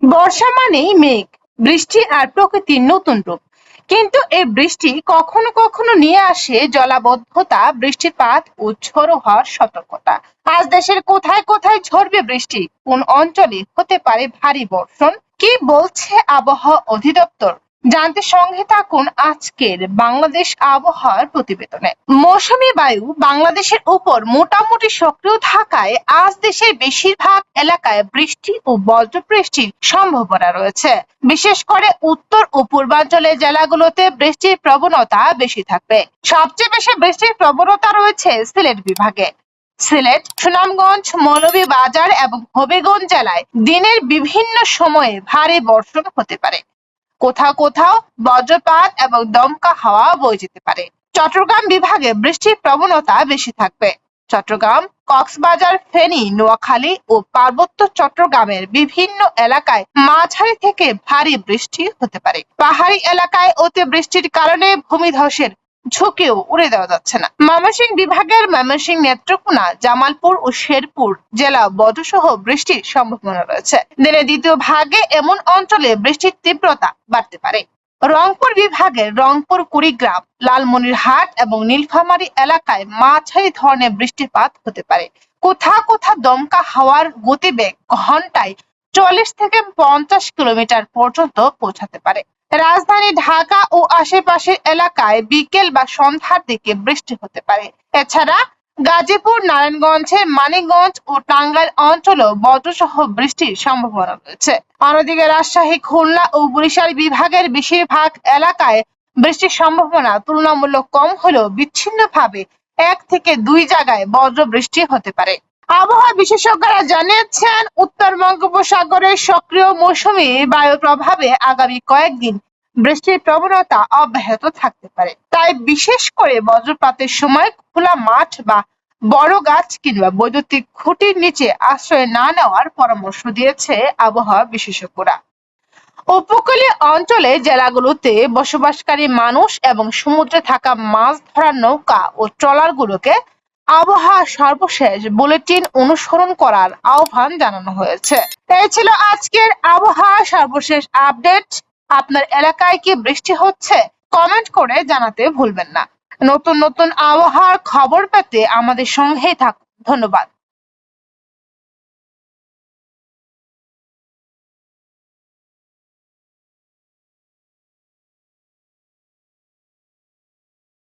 বর্ষা মানেই মেঘ, বৃষ্টি আর প্রকৃতির নতুন রূপ। কিন্তু এই বৃষ্টি কখনো কখনো নিয়ে আসে জলাবদ্ধতা, বৃষ্টিপাত ও ঝোড়ো হওয়ার সতর্কতা। আজ দেশের কোথায় কোথায় ঝরবে বৃষ্টি, কোন অঞ্চলে হতে পারে ভারী বর্ষণ, কি বলছে আবহাওয়া অধিদপ্তর, জানতে সঙ্গে থাকুন আজকের বাংলাদেশ আবহাওয়ার প্রতিবেদনে। মৌসুমী বায়ু বাংলাদেশের উপর মোটামুটি সক্রিয় থাকায় আজ দেশের বেশিরভাগ এলাকায় বৃষ্টি ও বজ্রবৃষ্টির সম্ভাবনা রয়েছে। বিশেষ করে উত্তর ও পূর্বাঞ্চলের জেলাগুলোতে বৃষ্টির প্রবণতা বেশি থাকবে। সবচেয়ে বেশি বৃষ্টির প্রবণতা রয়েছে সিলেট বিভাগে। সিলেট, সুনামগঞ্জ, মৌলভীবাজার এবং হবিগঞ্জ জেলায় দিনের বিভিন্ন সময়ে ভারী বর্ষণ হতে পারে। কোথাও কোথাও বজ্রপাত এবং দমকা হাওয়া বয়ে যেতে পারে। চট্টগ্রাম বিভাগে বৃষ্টির প্রবণতা বেশি থাকবে। চট্টগ্রাম, কক্সবাজার, ফেনী, নোয়াখালী ও পার্বত্য চট্টগ্রামের বিভিন্ন এলাকায় মাঝারি থেকে ভারী বৃষ্টি হতে পারে। পাহাড়ি এলাকায় অতিবৃষ্টির কারণে ভূমিধসের ঝুঁকিও উড়ে দেওয়া যাচ্ছে না। ময়মনসিংহ বিভাগের ময়মনসিংহ, নেত্রকোনা, জামালপুর ও শেরপুর জেলা বজ্রসহ বৃষ্টির সম্ভাবনা রয়েছে। দিনের দ্বিতীয় ভাগে এমন অঞ্চলে বৃষ্টির তীব্রতা বাড়তে পারে। রংপুর বিভাগের রংপুর, কুড়িগ্রাম, লালমনিরহাট এবং নীলফামারী এলাকায় মাঝারি ধরনের বৃষ্টিপাত হতে পারে। কোথাও কোথাও দমকা হাওয়ার গতিবেগ ঘন্টায় 40 থেকে 50 কিলোমিটার পর্যন্ত পৌঁছাতে পারে। রাজধানী ঢাকা ও আশেপাশের এলাকায় বিকেল বা সন্ধ্যার দিকে বৃষ্টি হতে পারে। এছাড়া গাজীপুর, নারায়ণগঞ্জের মানিকগঞ্জ ও টাঙ্গাইল অঞ্চলেও বজ্রসহ বৃষ্টির সম্ভাবনা রয়েছে। অন্যদিকে রাজশাহী, খুলনা ও বরিশাল বিভাগের বেশিরভাগ এলাকায় বৃষ্টির সম্ভাবনা তুলনামূলক কম হলেও বিচ্ছিন্নভাবে 1 থেকে 2 জায়গায় বজ্র বৃষ্টি হতে পারে। আবহাওয়া বিশেষজ্ঞরা জানিয়েছেন, উত্তর বঙ্গোপসাগরের সক্রিয় মৌসুমী বায়ুর প্রভাবে আগামী কয়েকদিন বৃষ্টির প্রবণতা অব্যাহত থাকতে পারে। তাই বিশেষ করে বজ্রপাতের সময় খোলা মাঠ বা বড় গাছ কিংবা বৈদ্যুতিক খুঁটির নিচে আশ্রয় না নেওয়ার পরামর্শ দিয়েছে আবহাওয়া বিশেষজ্ঞরা। উপকূলীয় অঞ্চলে জেলাগুলোতে বসবাসকারী মানুষ এবং সমুদ্রে থাকা মাছ ধরার নৌকা ও ট্রলারগুলোকে আবহাওয়া সর্বশেষ বুলেটিন অনুসরণ করার আহ্বান জানানো হয়েছে। এই ছিল আজকের আবহাওয়া সর্বশেষ আপডেট। আপনার এলাকায় কি বৃষ্টি হচ্ছে? কমেন্ট করে জানাতে ভুলবেন না। নতুন নতুন আবহাওয়ার খবর পেতে আমাদের সঙ্গেই থাকুন। ধন্যবাদ।